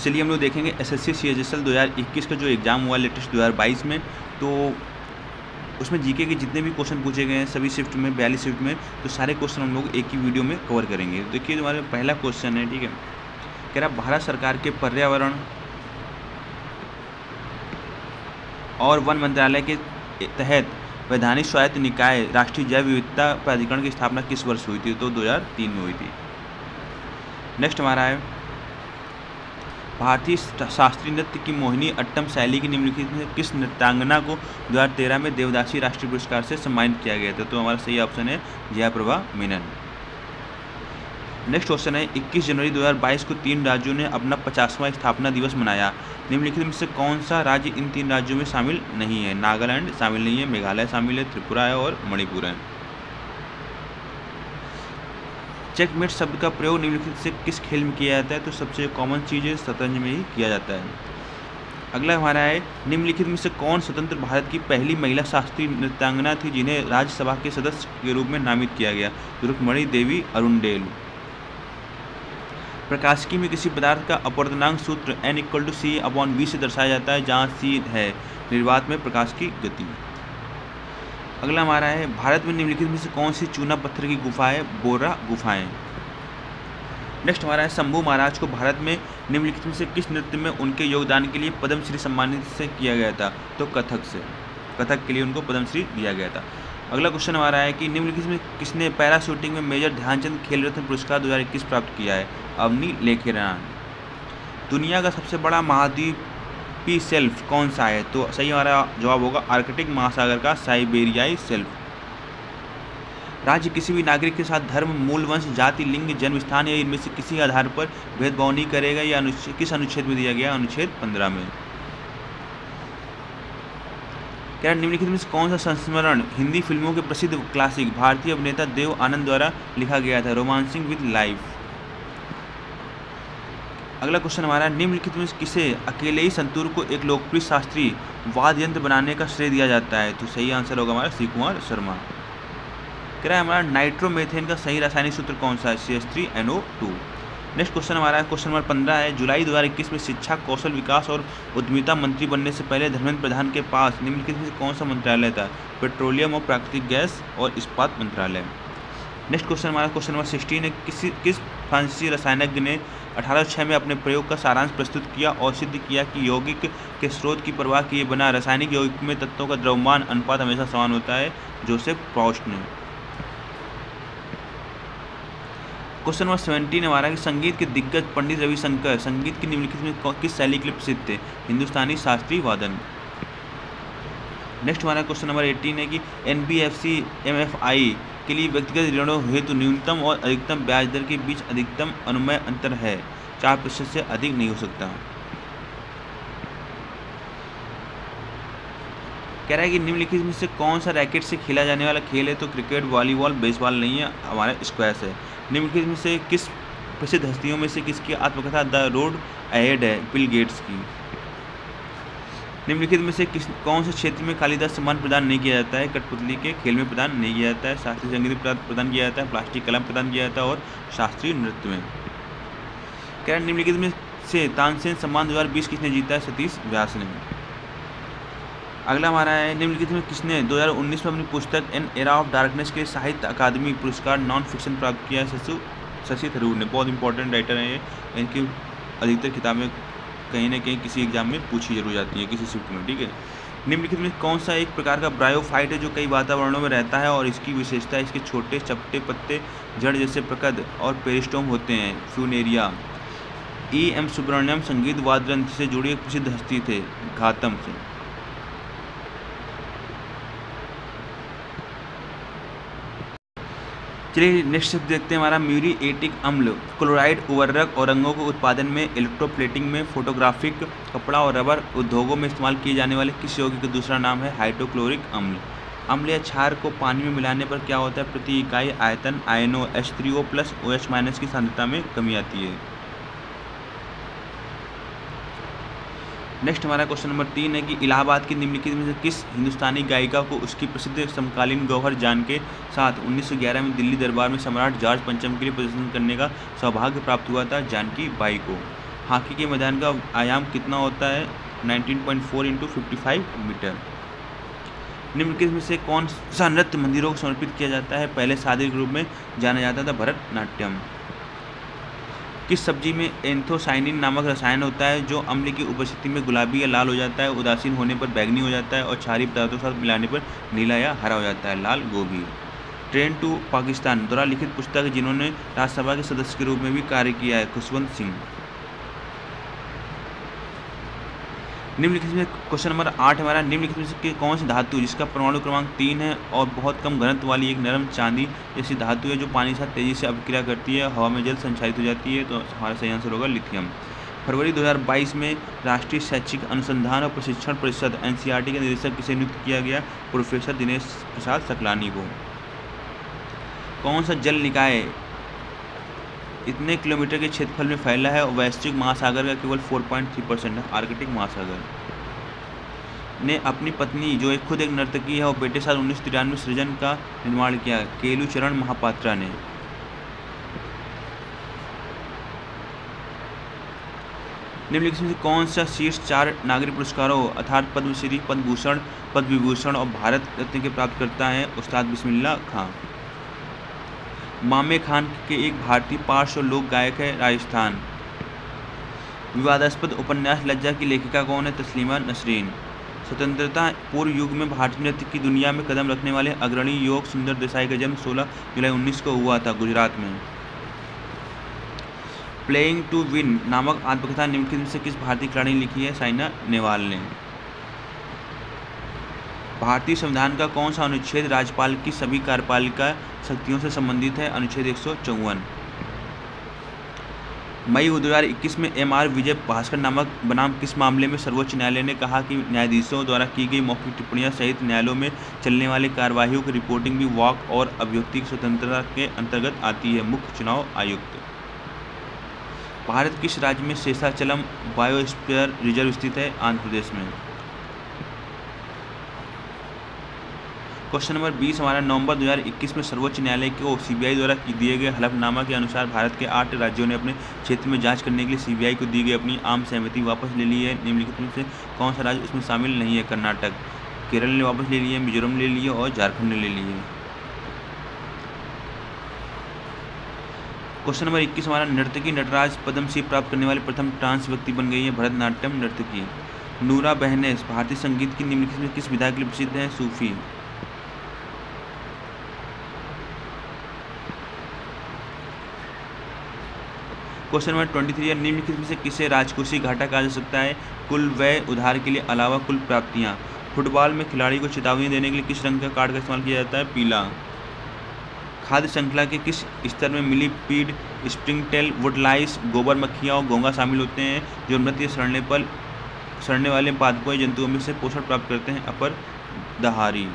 चलिए हम लोग देखेंगे एसएससी सीएचएसएल 2021 का जो एग्ज़ाम हुआ लेटेस्ट 2022 में, तो उसमें जीके के जितने भी क्वेश्चन पूछे गए हैं सभी शिफ्ट में 42 शिफ्ट में, तो सारे क्वेश्चन हम लोग एक ही वीडियो में कवर करेंगे। तो देखिए हमारा पहला क्वेश्चन है, ठीक है, कह रहा भारत सरकार के पर्यावरण और वन मंत्रालय के तहत वैधानिक स्वायत्त निकाय राष्ट्रीय जैव विविधता प्राधिकरण की स्थापना किस वर्ष हुई थी? तो 2003 में हुई थी। नेक्स्ट हमारा है भारतीय शास्त्रीय नृत्य की मोहिनी अट्टम शैली की निम्नलिखित में किस नृत्यांगना को 2013 में देवदासी राष्ट्रीय पुरस्कार से सम्मानित किया गया था? तो हमारा सही ऑप्शन है जयाप्रभा मेनन। नेक्स्ट क्वेश्चन है 21 जनवरी 2022 को 3 राज्यों ने अपना 50वां स्थापना दिवस मनाया। निम्नलिखित में से कौन सा राज्य इन 3 राज्यों में शामिल नहीं है? नागालैंड शामिल नहीं है, मेघालय शामिल है, त्रिपुरा है और मणिपुर है। चेकमेट शब्द का प्रयोग निम्नलिखित से किस खेल में किया जाता है? तो सबसे कॉमन चीज़ है शतरंज में ही किया जाता है। अगला हमारा है निम्नलिखित में से कौन स्वतंत्र भारत की पहली महिला शास्त्रीय नृत्यांगना थी जिन्हें राज्यसभा के सदस्य के रूप में नामित किया गया? रुक्मणी देवी अरुणडेल। प्रकाशिकी में किसी पदार्थ का अपवर्तनांक सूत्र n = c/v से दर्शाया जाता है जहाँ c है निर्वात में प्रकाश की गति। अगला हमारा है भारत में निम्नलिखित में से कौन सी चूना पत्थर की गुफा है? बोरा गुफाएं। नेक्स्ट हमारा है शंभू महाराज को भारत में निम्नलिखित में से किस नृत्य में उनके योगदान के लिए पद्मश्री सम्मानित से किया गया था? तो कथक से, कथक के लिए उनको पद्मश्री दिया गया था। अगला क्वेश्चन हमारा है कि निम्नलिखित में किसने पैरा शूटिंग में मेजर ध्यानचंद खेल रत्न पुरस्कार 2021 प्राप्त किया है? अवनी लेखेरान। दुनिया का सबसे बड़ा महाद्वीपीय शेल्फ कौन सा है? तो सही हमारा जवाब होगा आर्कटिक महासागर का साइबेरियाई शेल्फ। राज्य किसी भी नागरिक के साथ धर्म, मूल वंश, जाति, लिंग, जन्म स्थान या इनमें से किसी आधार पर भेदभाव नहीं करेगा। यह किस अनुच्छेद में दिया गया? अनुच्छेद 15 में। क्या निम्नलिखित में से कौन सा संस्मरण हिंदी फिल्मों के प्रसिद्ध क्लासिक भारतीय अभिनेता देव आनंद द्वारा लिखा गया था? Romancing with life. अगला क्वेश्चन हमारा निम्नलिखित में किसे अकेले ही संतूर को एक लोकप्रिय शास्त्रीय वाद्य यंत्र बनाने का श्रेय दिया जाता है? तो सही आंसर होगा हमारा शिव कुमार शर्मा। कह रहा है हमारा नाइट्रोमेथेन का सही रासायनिक सूत्र कौन सा है? CH3NO2। नेक्स्ट क्वेश्चन हमारा है क्वेश्चन नंबर 15 है जुलाई 2021 में शिक्षा, कौशल विकास और उद्यमिता मंत्री बनने से पहले धर्मेंद्र प्रधान के पास निम्नलिखित में से कौन सा मंत्रालय था? पेट्रोलियम और प्राकृतिक गैस और इस्पात मंत्रालय। नेक्स्ट क्वेश्चन हमारा क्वेश्चन नंबर 16 है किस फ्रांसीसी रसायनज्ञ ने 1806 में अपने प्रयोग का सारांश प्रस्तुत किया और सिद्ध किया कि यौगिक के स्रोत की परवाह किए बिना रासायनिक यौगिक में तत्वों का द्रव्यमान अनुपात हमेशा समान होता है? जोसेफ प्रॉस्ट ने। क्वेश्चन नंबर 17 हमारा कि संगीत के दिग्गज पंडित रविशंकर संगीत की निम्नलिखित में किस शैली के लिए प्रसिद्ध थे? हिंदुस्तानी शास्त्रीय वादन। नेक्स्ट हमारा क्वेश्चन नंबर 18 है कि NBFC MFI के लिए व्यक्तिगत ऋणों हेतु न्यूनतम और अधिकतम ब्याज दर के बीच अधिकतम अनुमेय अंतर है 4% से अधिक नहीं हो सकता। कह रहा है कि निम्नलिखित में से कौन सा रैकेट से खेला जाने वाला खेल है? तो क्रिकेट, वॉलीबॉल, बेसबॉल नहीं है, हमारा स्क्वैश है। निम्नलिखित में से किस प्रसिद्ध हस्तियों में से किसकी आत्मकथा द रोड अहेड है? बिल गेट्स की। निम्नलिखित में से कौन से क्षेत्र में कालिदास सम्मान प्रदान नहीं किया जाता है? कठपुतली के खेल में प्रदान नहीं किया जाता है, शास्त्रीय संगीत में प्रदान किया जाता है, प्लास्टिक कला प्रदान किया जाता है और शास्त्रीय नृत्य में। कह रहा निम्नलिखित में से तानसेन सम्मान 2020 किसने जीता है? सतीश व्यास ने। अगला हमारा है निम्नलिखित में किसने 2019 में अपनी पुस्तक एन एरा ऑफ डार्कनेस के साहित्य अकादमी पुरस्कार नॉन फिक्शन प्राप्त किया है? शशि थरूर ने। बहुत इंपॉर्टेंट राइटर हैं ये, इनकी अधिकतर किताबें कहीं ना कहीं किसी एग्जाम में पूछी जरूर जाती है किसी शिफ्ट में, ठीक है। निम्नलिखित में कौन सा एक प्रकार का ब्रायोफाइट है जो कई वातावरणों में रहता है और इसकी विशेषता है इसके छोटे चपटे पत्ते जड़ जैसे प्रकद और पेरिस्टोम होते हैं? फ्यूनेरिया। E.M. सुब्रमण्यम संगीत वाद्य यंत्र से जुड़ी एक प्रसिद्ध हस्ती थे घातम से। चलिए नेक्स्ट शब्द देखते हैं हमारा म्यूरिएटिक अम्ल क्लोराइड उर्वरक और रंगों के उत्पादन में, इलेक्ट्रोप्लेटिंग में, फोटोग्राफिक, कपड़ा और रबर उद्योगों में इस्तेमाल किए जाने वाले किस यौगिक का दूसरा नाम है? हाइड्रोक्लोरिक अम्ल। अम्ल या क्षार को पानी में मिलाने पर क्या होता है? प्रति इकाई आयतन आयनों H3O+ OH- की सांद्रता में कमी आती है। नेक्स्ट हमारा क्वेश्चन नंबर 3 है कि इलाहाबाद की निम्नलिखित में से किस हिंदुस्तानी गायिका को उसकी प्रसिद्ध समकालीन गौहर जान के साथ 1911 में दिल्ली दरबार में सम्राट जॉर्ज पंचम के लिए प्रदर्शन करने का सौभाग्य प्राप्त हुआ था? जानकी बाई को। हॉकी के मैदान का आयाम कितना होता है? 19.4 × 55 मीटर। निम्नलिखित में से कौन सा नृत्य मंदिरों को समर्पित किया जाता है? पहले शारीरिक रूप में जाना जाता था भरतनाट्यम। किस सब्जी में एंथोसाइनिन नामक रसायन होता है जो अम्ल की उपस्थिति में गुलाबी या लाल हो जाता है, उदासीन होने पर बैंगनी हो जाता है और क्षारीय पदार्थों के साथ मिलाने पर नीला या हरा हो जाता है? लाल गोभी। ट्रेन टू पाकिस्तान द्वारा लिखित पुस्तक जिन्होंने राज्यसभा के सदस्य के रूप में भी कार्य किया है? खुशवंत सिंह। निम्नलिखित में क्वेश्चन नंबर 8 हमारा, निम्नलिखित में से कौन सी धातु जिसका परमाणु क्रमांक 3 है और बहुत कम घनत्व वाली एक नरम चांदी जैसी धातु है जो पानी के साथ तेजी से अभिक्रिया करती है, हवा में जल्द संचारित हो जाती है? तो हमारा सही आंसर होगा लिथियम। फरवरी 2022 में राष्ट्रीय शैक्षिक अनुसंधान और प्रशिक्षण परिषद NCERT के निदेशक किसे नियुक्त किया गया? प्रोफेसर दिनेश प्रसाद सकलानी को। कौन सा जल निकाय इतने किलोमीटर के क्षेत्रफल में फैला है और वैश्विक महासागर का केवल 4.3% है? आर्कटिक महासागर। ने अपनी पत्नी जो खुद एक नर्तकी है और बेटे साल 1993 सृजन का निर्माण किया? केलुचरण महापात्रा ने। निम्नलिखित में से कौन सा शीर्ष 4 नागरिक पुरस्कारों अर्थात पद्मश्री, पद्म भूषण, पद्म विभूषण और भारत रत्न के प्राप्तकर्ता हैं? उस्ताद बिस्मिल्लाह खां। मामे खान के एक भारतीय पार्श्व और लोक गायक है? राजस्थान। विवादास्पद उपन्यास लज्जा की लेखिका कौन है? तस्लीमा नसरीन। स्वतंत्रता पूर्व युग में भारतीय नृत्य की दुनिया में कदम रखने वाले अग्रणी योग सुंदर देसाई का जन्म 16 जुलाई 19 को हुआ था, गुजरात में। प्लेइंग टू विन नामक आत्मकथा निम्नलिखित में से किस भारतीय खिलाड़ी ने लिखी है? साइना नेहवाल ने। भारतीय संविधान का कौन सा अनुच्छेद राज्यपाल की सभी कार्यपालिका शक्तियों से संबंधित है? अनुच्छेद 154। मई 2021 में M.R. विजय भास्कर नामक बनाम किस मामले में सर्वोच्च न्यायालय ने कहा कि न्यायाधीशों द्वारा की गई मौखिक टिप्पणियां सहित न्यायालयों में चलने वाले कार्यवाहियों की रिपोर्टिंग भी वाक और अभिव्यक्ति की स्वतंत्रता के अंतर्गत आती है? मुख्य चुनाव आयुक्त। भारत किस राज्य में शेषाचलम बायोस्फीयर रिजर्व स्थित है? आंध्र प्रदेश में। क्वेश्चन नंबर 20 हमारा, नवंबर 2021 में सर्वोच्च न्यायालय को CBI द्वारा दिए गए हलफनामा के अनुसार भारत के 8 राज्यों ने अपने क्षेत्र में जांच करने के लिए CBI को दी गई अपनी आम सहमति वापस ले ली है? निम्नलिखित में से कौन सा राज्य उसमें शामिल नहीं है? कर्नाटक। केरल ने वापस ले लिए, मिजोरम ले लिए और झारखंड ने ले लिए। क्वेश्चन नंबर 21 हमारा, नर्तकी नटराज पद्मश्री प्राप्त करने वाली प्रथम ट्रांस व्यक्ति बन गई है? भरतनाट्यम नर्तकी। नूरा बेहनेस भारतीय संगीत की निम्नलिखित में किस विधा के लिए प्रसिद्ध है? सूफी। क्वेश्चन नंबर 23, निम्नलिखित में से किसे राजकोषीय घाटा कहा जा सकता है? कुल व्यय उधार के लिए अलावा कुल प्राप्तियां। फुटबॉल में खिलाड़ी को चेतावनी देने के लिए किस रंग का कार्ड का इस्तेमाल किया जाता है? पीला। खाद्य श्रृंखला के किस स्तर में मिलीपीड, स्प्रिंगटेल, वुडलाइस, गोबर मक्खियाँ और घोंघा शामिल होते हैं जो मृत या सड़ने वाले पादपों या जंतुओं में से पोषण प्राप्त करते हैं? अपर दहारी।